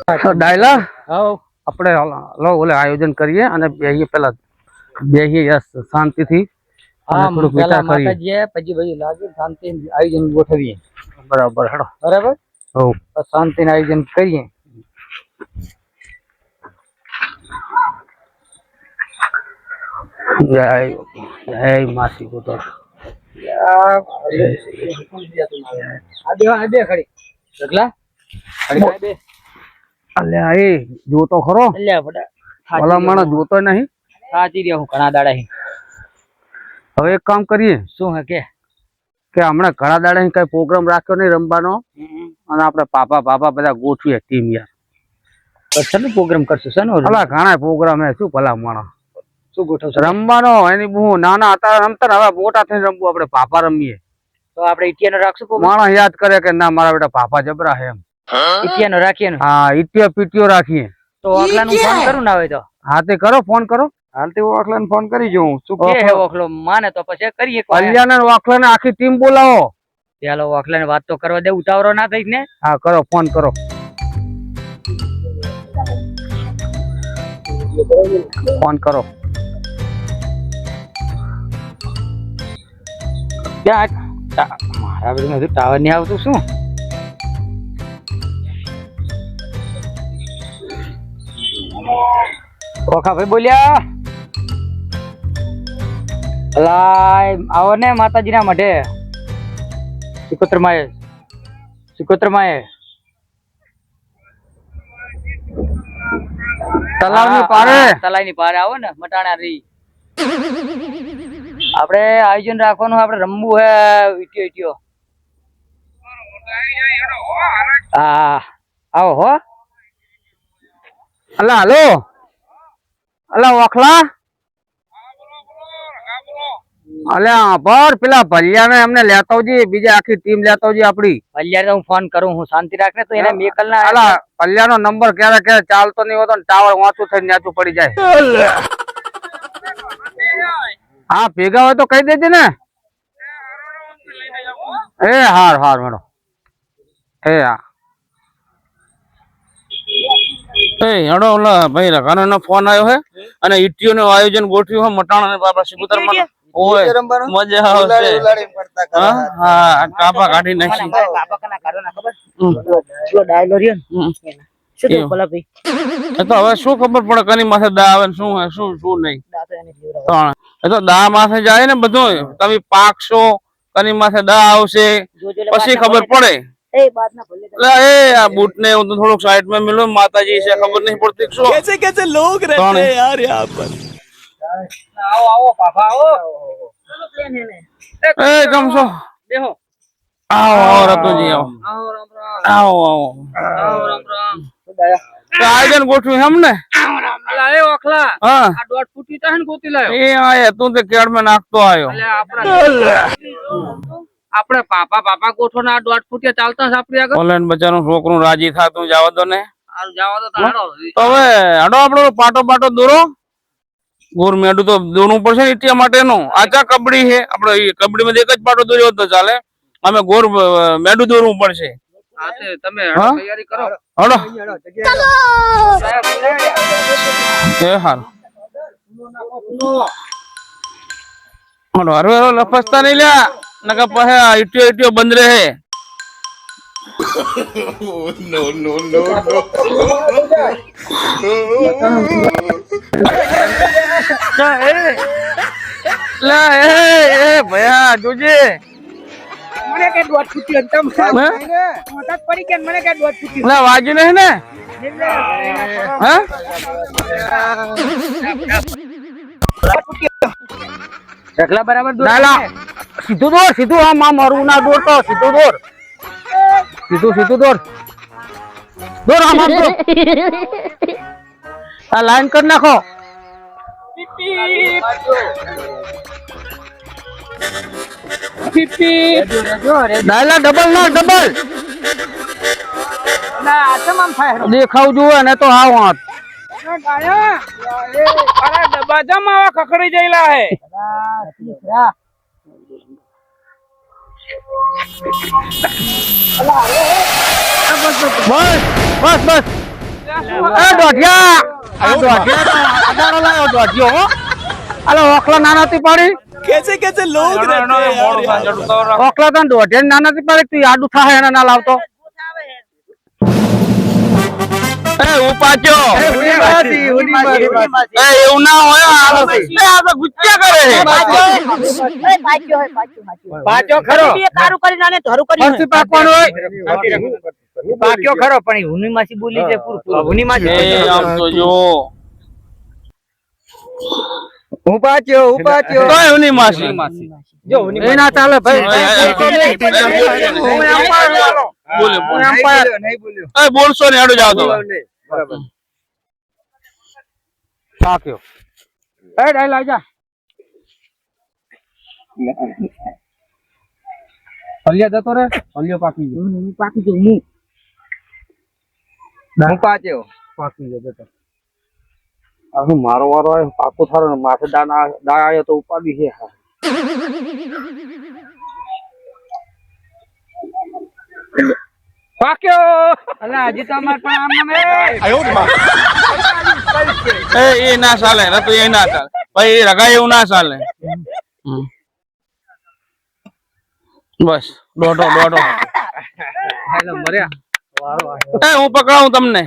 ડાયલા આપણે ઓલે આયોજન કરીએ અને બેહીએ પેલા બેહીએ શાંતિથી થોડુંક વિચાર કરીએ પછી લાગે શાંતિ આયોજન ગોઠવીએ બરાબર હેડો બરાબર હો શાંતિનું આયોજન કરીએ જય જય માસી ગોતર અલ્યા એ જોતો ખરો ઓલા માણસ જોતો નહીં સાચી રહ્યા હું ઘણા દાડા હવે એક કામ કરીએ શું હે કે હમણાં ઘણા દાડા કઈ પ્રોગ્રામ રાખ્યો નહીં રમવાનો અને આપણે પાપા બધા ગોઠવીએ ટીમ યાર શેનો પ્રોગ્રામ કરશું શેનો અલા ઘણા પ્રોગ્રામ હે શું ભલા માણસ શું ગોઠવશું રમવાનો એની બહુ નાના હતા રમતા હવે મોટા થઈને રમવું આપણે પાપા રમીએ તો આપણે ઇટિયાનો રાખશું માણસ યાદ કરે કે ના મારા બેટા પાપા જબરા હે એમ ઇટિયાનો રાખીએ ને હા ઇટિયો પીટીઓ રાખીએ તો ઓખલાનું ફોન કરું ના હોય તો હા તે કરો ફોન કરો હાલ તે ઓખલાને ફોન કરી જોઉં શું કે હે ઓખલો માને તો પછી કરીએ કલ્યાણ અને ઓખલાને આખી ટીમ બોલાવો ચાલો ઓખલાને વાત તો કરવા દે ઉતાવળો ના થઈ ને હા કરો ફોન કરો ફોન કરો મારા બધું ટાવર નહીં આવતું શું ઓખા ભાઈ બોલ્યા આવો ને માતાજી ના મઢે સિકોતર માએ તલાવ ની પારે આવો ને મટાણા રી આપડે આયોજન રાખવાનું આપડે રમવું હે ઈટીઓ હા આવો હો અલા હાલો અલા ઓખલા અલ્યા પર પેલા ભલિયા ને એમને લેતા આવજી બીજા આખી ટીમ લેતા આવજી આપડી ભલિયા હું ફોન કરું હું શાંતિ રાખને તો એને મેકલ ના અલા ભલિયા નો નંબર ક્યારે ચાલતો નહીં હોતો ને ટાવર વાંચું થઈને ન્યાચું પડી જાય હા ભેગા હોય તો કહી દેજે ને એ હાર મેડો એ હા હેડો ઓલા ભાઈ રઘાનો નો ફોન આવ્યો હે અને ઈટીઓ નું આયોજન ગોઠવ્યું હે મટાણા ને બાબા સિબુતર માં ઓય મજા આવશે હા કાપા કાઢી નાખી કાપા કના કાઢો ના ખબર ચલો ડાયલો રહ્યો શું તો ભલા ભાઈ એ તો હવે શું ખબર પડે કની માથે દા આવે શું હે શું નહીં એ તો દા માથે જાય ને બધું તમે પાકશો કની માથે દા આવશે પછી ખબર પડે बूट ने थोड़ा साइड में मिलो माताजी से खबर नहीं पड़ती कैसे लोग रहते हैं यार यहाँ पर आओ पापा एकदम सो देखो आओ रतो जी आओ आयोजन गोठवी हमने ओखला हाँ 1.5 फूटी है गोती लायो ए आया तू तो केड़ में नाखतो आयो આપણે પાપા ગોઠો ના 1.5 ફૂટિયા ચાલતા છે આપણી આગળ ઓલેન બચારું છોકરું રાજી થાતું જાવ દો ને હાલ જાવ દો તાડો તો હવે હડો આપણો પાટો દોરો ગોર મેડું તો દોરવું પડશે ને ઇટિયા માટેનું આચા કબડી છે આપણે કબડી માં એક જ પાટો દોર્યો તો ચાલે અમે ગોર મેડું દોરવું પડશે હા તે તમે તૈયારી કરો હડો એ હાલ હડો હરવે લફસતા નહીં લ્યા नका पहे इटियो बंद रहे नो ला ए भैया जोजे મને કે 1.5 ફૂટી અંતમ મોટા પડી કે મને કે 1.5 ફૂટી લા વાજી નહીં ને હા રખલા બરાબર દોર સીધું આમ મારું ના દોર તો સીધું દોર આમ દોર આ લાઈન કરી નાખો ડાયલા ડબલ દેખાવ જોવે ને તો હાવ હાથ ડબ્બા જમા ખખડી જઈલા હે બસ દોઢિયા અડાડો લાવ્યો દોઢિયો હો અલે ઓખલા નાનાથી પાડી कैसे कैसे लोग रहते हैं यार ઓખલા તને દોઢિયા નાનાથી પાડી તું આડું થાય એને ના લાવતો એ ઉપાચ્યો એ એવું ના હોય આ તો ગુચ્ચા કરે પાછો ખરો તારું કરી નાને ધરું કરી ફરસી પાકવાનું હોય પાક્યો ખરો પણ હુની માસી બોલી છે પૂરું હુની માસી એ આમ તો જો ઉપાચ્યો તોય હુની માસી જો હુની એ ના ચાલે ભાઈ બોલે નહીં બોલ્યો એ બોલશો ને હેડો જાવ તો બરાબર પાક્યો એ ડાઈ લાઈ જા ફલિયા જતો રે ફલિયો પાકી ગયો પાકી જો હું પાક્યો પાકી ગયો જતો આ મારો વારો આવ્યો પાકો થારો ને માથે દાણા આવ્યો તો ઉપાડી છે હા પાક્યો અલા હજી તો અમાર પણ આમ એ ના ચાલે રતો એ ના ચાલે ભાઈ રગાય એવું ના ચાલે બસ દોઢો હેલો મર્યા એ હું પકડાવું તમને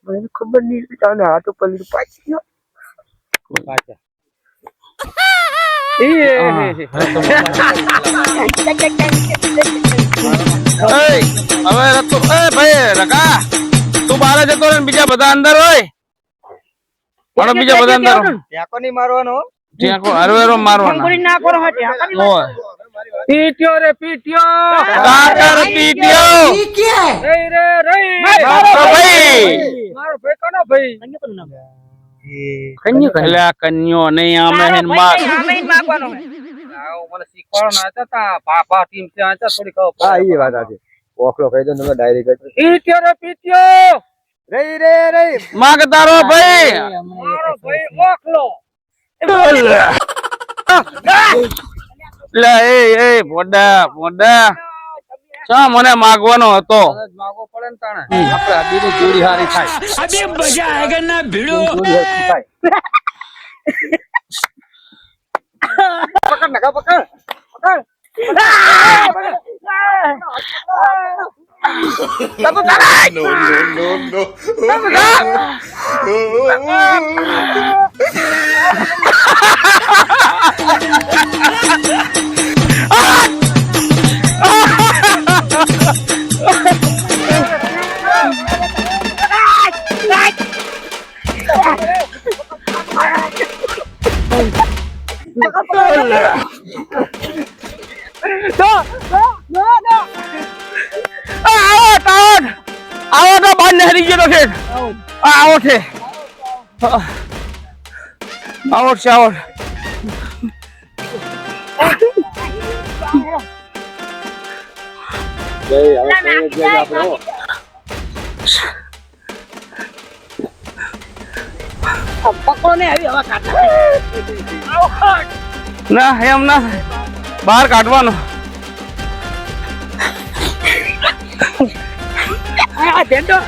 મને ખબર નહીં તને હાથ ઉપર લીધું પાછી ગયો પાછા હવે રતો એ ભાઈ રગા તું બહાર જતો રે બીજા બધા અંદર હોય પણ બીજા બધા અંદર ટેકો નહીં મારવાનો ટેકો હરવેરો મારવાનો ના કરો ટેકો નહીં હોય પીટ્યો રે પીટ્યો કાકર પીટ્યો રે રે રે ભાઈ મારો ભાઈ કોનો ભાઈ કન્યો એટલે આ કન્યો નહીં આમે હેન માર આમે મારવાનો મને શીખવાડો ના હતા પાપા ટીમ છે આ થોડી કહો હા એ વાત છે ઓખલો કહી દો તમે ડાયરેક્ટ પીટ્યો રે પીટ્યો રે માગ તારો ભાઈ મારો ભાઈ ઓખલો લે એ પોડા ચા મને માગવાનો હતો માગો પડે ને તાણે આપણે આદીની જોડી હારી થાય अभी मजा आएगा ना भिड़ो પકડ નકા પકડ no આવો તો બાર નહરી ગયો છે આવો છે આવો પકડો ને આવી હવા કાઢા ના એમ ના બહાર કાઢવાનો આ ધેંડો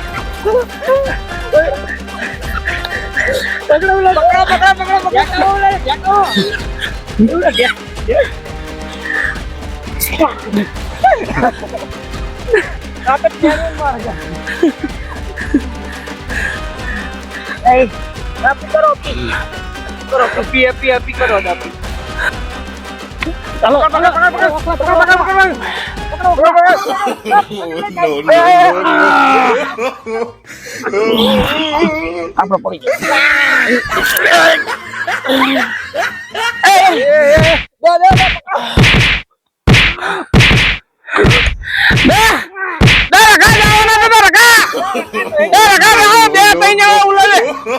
પકડો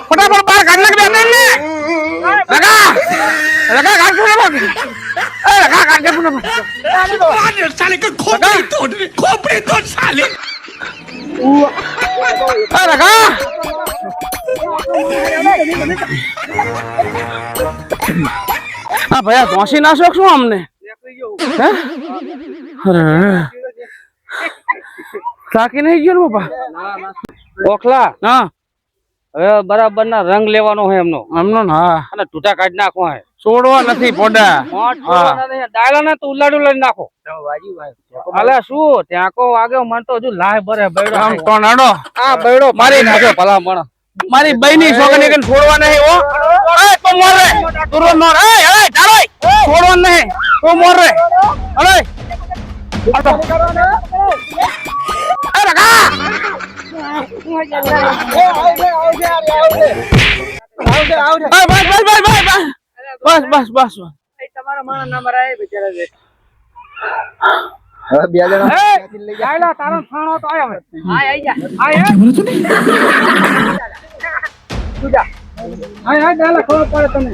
ફટાફટ બહાર કાઢ નાખ દે ને લગા કાઢ साले का खोपड़ी तोड़ साले હા ભૈયા ધોસી ના શોખ શું અમને થાકી નહીં ગયો ને બાપા ઓખલા હા હવે બરાબર ના રંગ લેવાનો હોય એમનો હા અને ટૂટા કાઢી નાખો હે છોડવા નથી પોડા ડાયલા ને તો ઉલાડું લઈને નાખો અલે શું ત્યાં કો વાગ્યો મન તો હજુ લાય ભરે બૈડો આમ કોણ આડો આ બૈડો મારી નાખ્યો ભલા મણ મારી બઈની છોકરી કે છોડવા નહીં હો એ તો મોર રે તુરો મોર એ ડાળોય છોડવા નહીં તો મોર રે અલે અરે કા બસ તમારા માણસ ના મરાય બિચારા છે હવે બે જણા આયલા તારો થાણો તો આયો હવે આઈ જા આય તું જા આય ડાલા ખબર પડે તને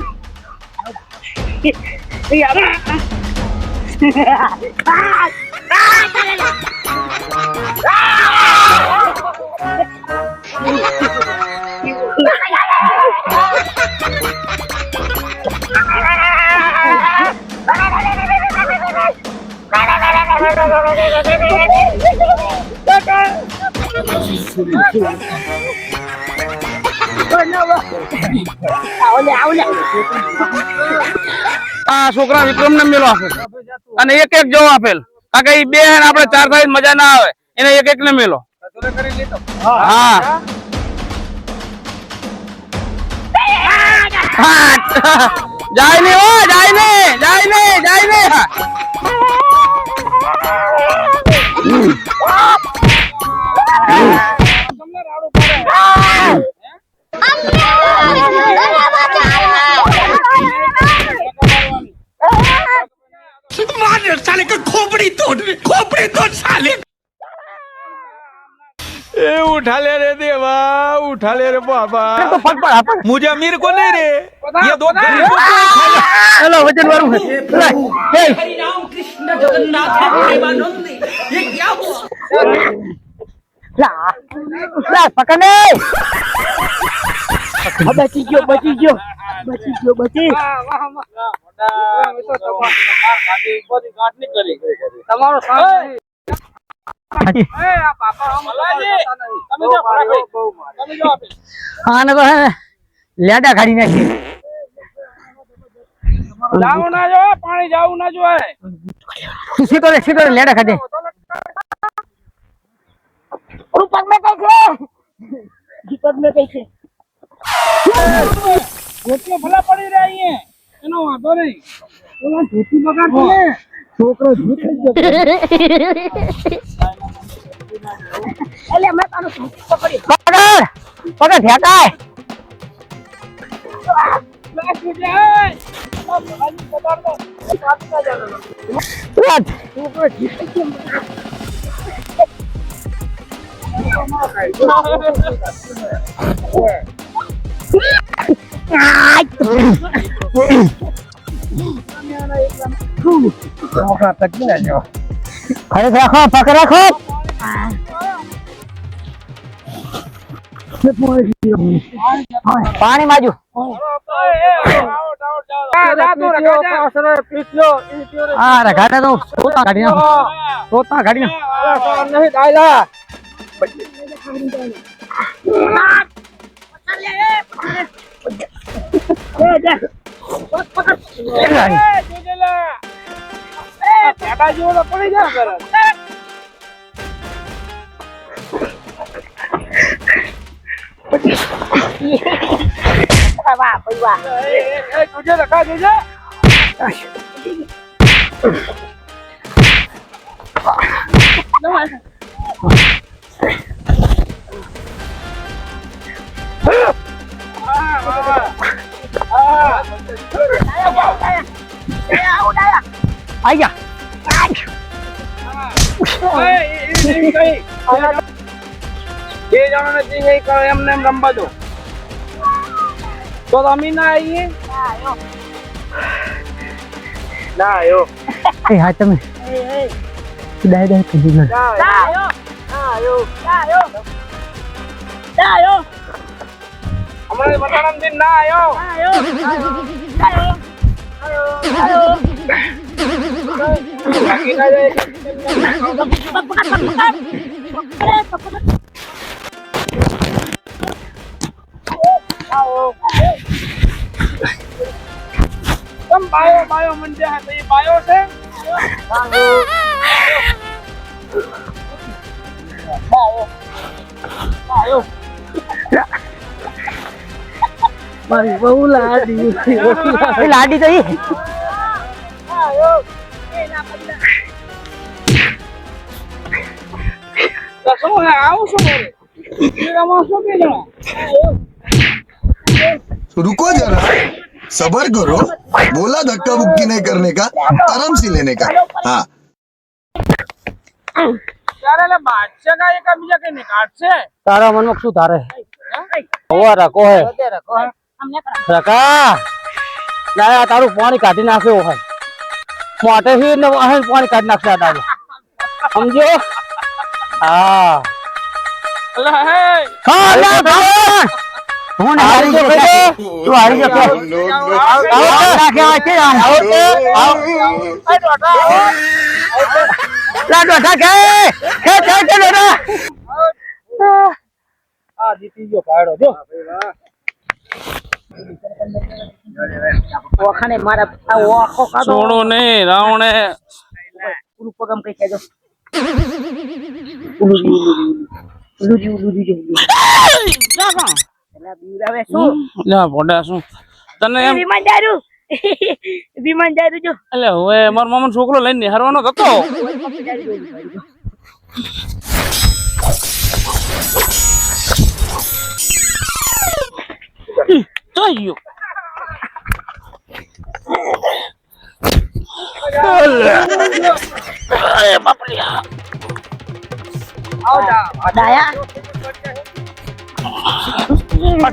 આ છોકરા વિક્રમ ને મેલો આપે અને એક એક જવાબ આપેલ કારણ કે ઈ બે હે ને આપણે ચાર થાય મજા ના આવે એને એક એક ને મેલો હા જાય ને ઓ જાય ને मार साले का खोपड़ी तोड़ साले ए उठा ले रे देवा उठा ले रे बाबा मुझे अमीर को नहीं रे ये दो गरीबों को उठा ले हेलो वजन वारू है हरि राम कृष्ण जगन्नाथ प्रेमानंद ये क्या हुआ લા પકડને બચી ગયો તમારો હા ને લેડા કાઢી નાખી જાવું ના જો પાણી જાવું ના જો સીધો લેડા કાઢે પગ મેં કઈ છે ધોતી ભલા પડી રહ્યા અહીંયા એનો વાંધો નહીં ઓલા ધોતી બગાડતો ને છોકરો ધોતી એટલે મેં તારું પકડી પકડ ફેંકાય રાખો પકડ રાખો પાણી બાજુ હા ગાડા તો સોતા કાઢી નાખો એમને રમવા દો તો તમે ના આવીએ ના આવ્યો હા તમે દાય કરી દો હમણાં મતારામ દિન ના આવ્યો તમ બાયો મંડે હે તો એ બાયો છે મારી બહુ લાડી લાડી તો ઈ શું હે આવું શું કરે મેરામાં શું કે જણા रुको जरा सबर करो बोला धक्का मुक्की नहीं करने का आराम से लेने का हाँ ત્યારે લે બાદશાહ કા એક બીજા કે ને કાટશે તારા મનમાં શું તારે ઓવા રાખો હે રકા લાયા તારું પાણી કાઢી નાખ્યો હોય મોટે થી ને અહીં પાણી કાઢી નાખશે તારું સમજો હા અલા હે હા લે હું હારી ગયો તું હારી ગયો આવો રાખ્યા છે આવો લા ડોઠા કે ડોઠા આ જીતી ગયો પાડો જો ઓખાને મારા ઓખો કાઢો છોડો ને રાવણે પૂરું પગમ કઈ કેજો ઉલુજી એલા બીરાવે શું લા પોડા શું તને એમ વિમાન જાયરું જો એટલે હવે મારો મામાનો છોકરો લઈને હરવાનો હતો ચાલ્યો અરે બાપરે આવ જા દાયા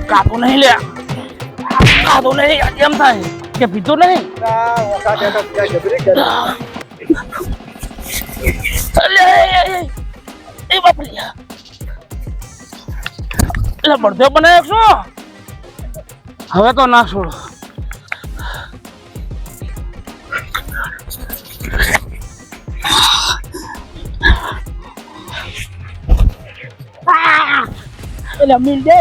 કાતો નહીં લે કાતો નહીં એમ થાય કે પીતો નહીં એ બાપરે એટલે બળદે બનાવ્યો શું હવે તો ના છોડો એટલે મિલ દે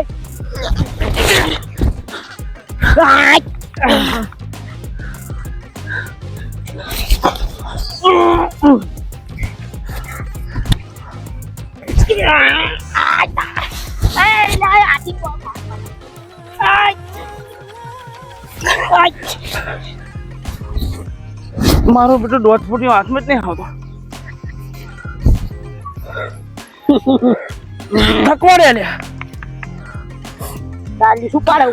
મારો બેટો 1.5 ફૂટ હાથમાં જ નહીં આવતો થકવાડે લે દાલી શું પાડે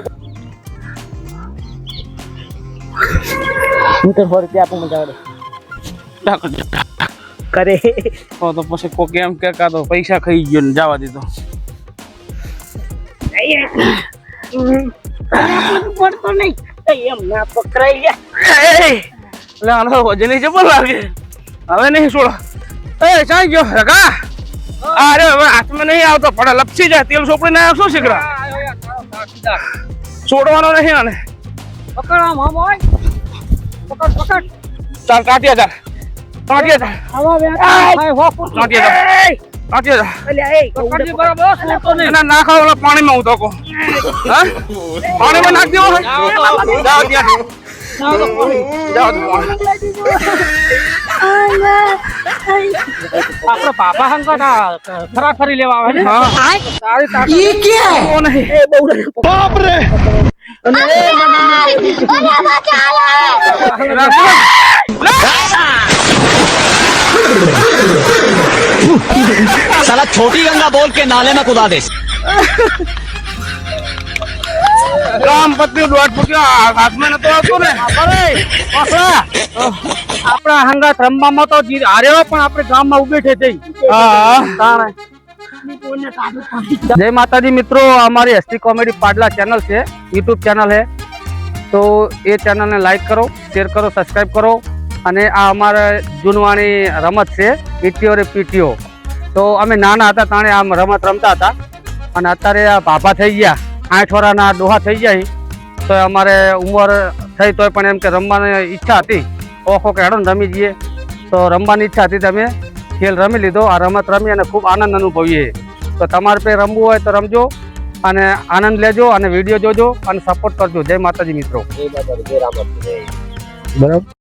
હું તો 100 રૂપિયા આપું મજા આવે કરે તો પછી કોક એમ કે કા તો પૈસા ખાઈ ગયો ને જવા દીધો પડતો નહીં એમ ના પકડાઈ ગયા એટલે આનો વજન જબર લાગે હવે નહીં છોડો એ ચાઈ ગયો રકા અરે હવે હાથમાં નહીં આવતો પડે લપસી જાય તેલ સોપડી ના શું શીખડા છોડવાનો નહીં આને પકડ આમ આમ હોય પકડ ચાલ કાઢ્યા ચાલ કાઢ્યા ચાલ આવા બે હાય હો કાઢ્યા ચાલ કાઢ્યા ચાલ અલ્યા એ પકડી બરાબર સોતો ને એના નાખા ઓલા પાણીમાં ઉતકો હા પાણીમાં નાખ દેવો જાઓ ત્યાં જાઓ આપણો પાપા હંગા ખરા ખરી લેવા આવે ને હા તારી તારી ઈ કે ઓ નહીં એ બહુ बाप रे साला छोटी गंगा बोल के नाले में कूदा दे રામ પત્ની 1.5 ફૂટ હાથમાં નતો આવતો ને આપણા હંગાત રમવામાં તો હાર્યો પણ આપણે ગામમાં ઉભે છે હા જય માતાજી મિત્રો हमारी हस्ती कॉमेडी पाडला चैनल से यूट्यूब चैनल है तो ये चैनल ने लाइक करो शेयर करो सब्सक्राइब करो અને આ અમારા જૂનવાણી રમત છે ઈટીઓ અને પીટીઓ તો અમે નાના હતા તાણે આમ રમત રમતા હતા અને અત્યારે આ ભાભા થઈ ગયા 8 વર્ષના ડોહા થઈ જાય તો અમારે ઉંમર થઈ તોય પણ એમ કે રમવાની ઈચ્છા હતી ઓખો કે હેડો રમી જઈએ તો રમવાની ઈચ્છા હતી તમે ખેલ રમી લીધો આ રમત રમી અને ખૂબ આનંદ અનુભવીએ તો તમારે पे રમવું હોય તો રમજો અને આનંદ લેજો અને વિડીયો જોજો અને સપોર્ટ કરજો. જય માતાજી મિત્રો. બરાબર.